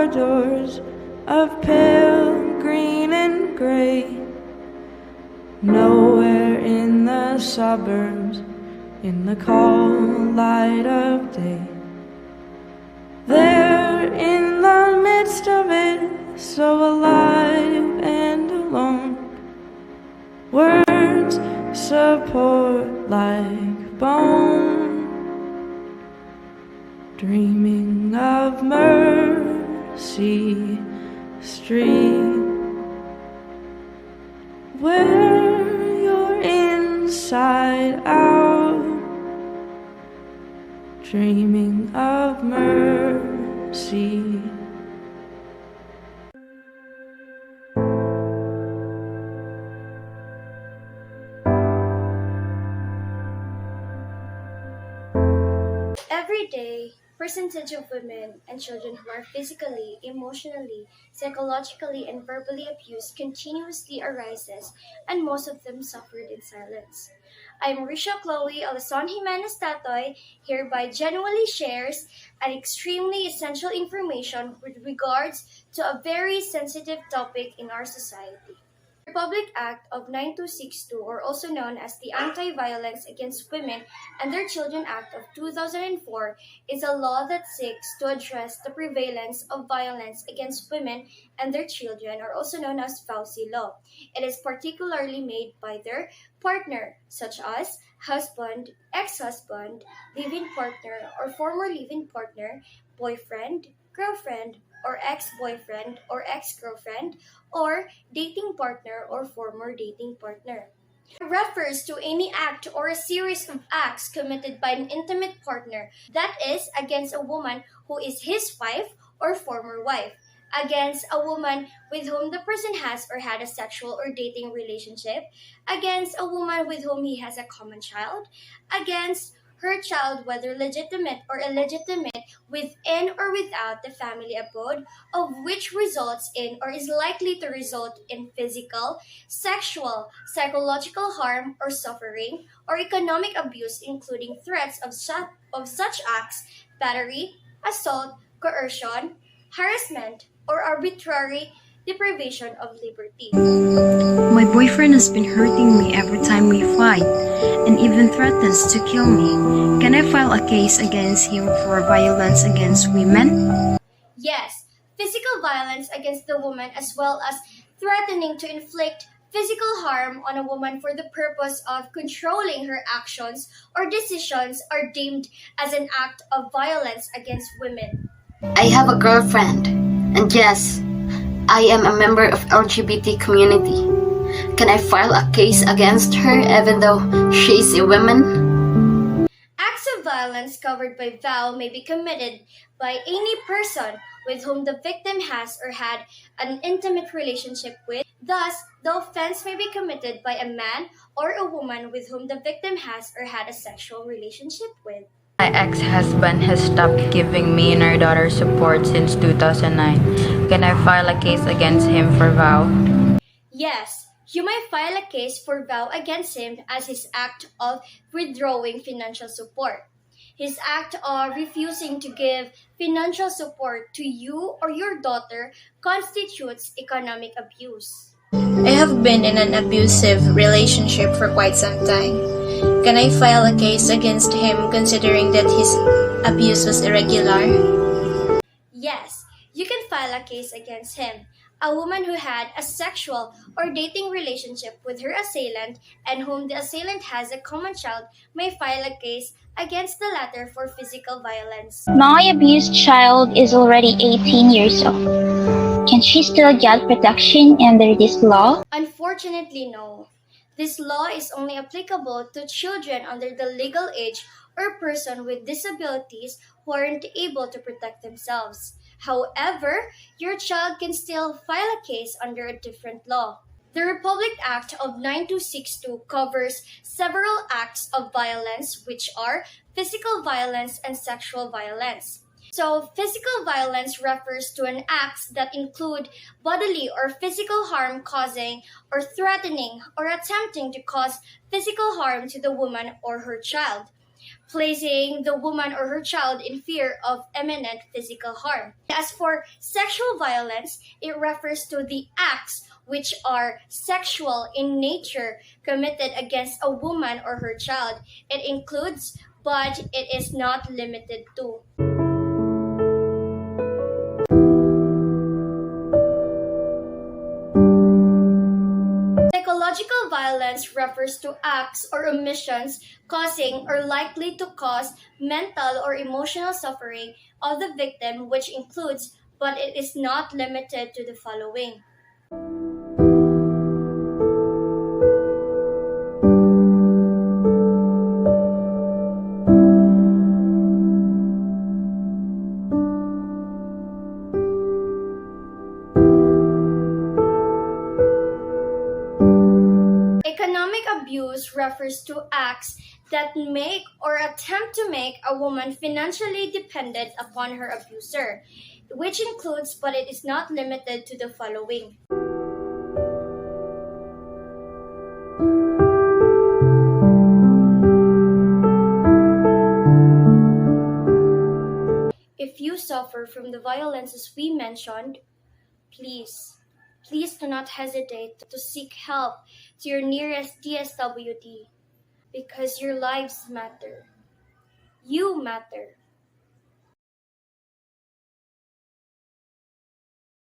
corridors of pale green and gray. Nowhere in the suburbs, in the cold light of day. There in the midst of it, so alive and alone, words support like bone, dreaming of Mercy Street, where you're inside out, dreaming of mercy. Every day, percentage of women and children who are physically, emotionally, psychologically, and verbally abused continuously arises, and most of them suffered in silence. I'm Risha Chloe Alison Jimenez Tatoy, hereby genuinely shares an extremely essential information with regards to a very sensitive topic in our society. Republic Act of 9262, or also known as the Anti-Violence Against Women and Their Children Act of 2004, is a law that seeks to address the prevalence of violence against women and their children, or also known as VAUSI law. It is particularly made by their partner, such as husband, ex-husband, live-in partner, or former live-in partner, boyfriend, girlfriend, or ex-boyfriend or ex-girlfriend, or dating partner or former dating partner. It refers to any act or a series of acts committed by an intimate partner, that is, against a woman who is his wife or former wife, against a woman with whom the person has or had a sexual or dating relationship, against a woman with whom he has a common child, against her child, whether legitimate or illegitimate, within or without the family abode, of which results in or is likely to result in physical, sexual, psychological harm or suffering, or economic abuse, including threats of such acts, battery, assault, coercion, harassment, or arbitrary deprivation of liberty. My boyfriend has been hurting me every time we fight, and even threatens to kill me. Can I file a case against him for violence against women? Yes, physical violence against the woman as well as threatening to inflict physical harm on a woman for the purpose of controlling her actions or decisions are deemed as an act of violence against women. I have a girlfriend, and yes, I am a member of LGBT community. Can I file a case against her even though she's a woman? Acts of violence covered by VOW may be committed by any person with whom the victim has or had an intimate relationship with. Thus, the offense may be committed by a man or a woman with whom the victim has or had a sexual relationship with. My ex-husband has stopped giving me and our daughter support since 2009. Can I file a case against him for VOW? Yes, you may file a case for VOW against him as his act of withdrawing financial support. His act of refusing to give financial support to you or your daughter constitutes economic abuse. I have been in an abusive relationship for quite some time. Can I file a case against him considering that his abuse was irregular? Yes, you can file a case against him. A woman who had a sexual or dating relationship with her assailant and whom the assailant has a common child may file a case against the latter for physical violence. My abused child is already 18 years old. Can she still get protection under this law? Unfortunately, no. This law is only applicable to children under the legal age or person with disabilities who aren't able to protect themselves. However, your child can still file a case under a different law. The Republic Act of 9262 covers several acts of violence, which are physical violence and sexual violence. So, physical violence refers to an acts that include bodily or physical harm causing or threatening or attempting to cause physical harm to the woman or her child. placing the woman or her child in fear of imminent physical harm. As for sexual violence, it refers to the acts which are sexual in nature committed against a woman or her child. It includes, but it is not limited to. Psychological violence refers to acts or omissions causing or likely to cause mental or emotional suffering of the victim, which includes, but it is not limited to, the following. Economic abuse refers to acts that make or attempt to make a woman financially dependent upon her abuser, which includes, but it is not limited to, the following. If you suffer from the violences we mentioned, please do not hesitate to seek help to your nearest DSWD, because your lives matter. You matter.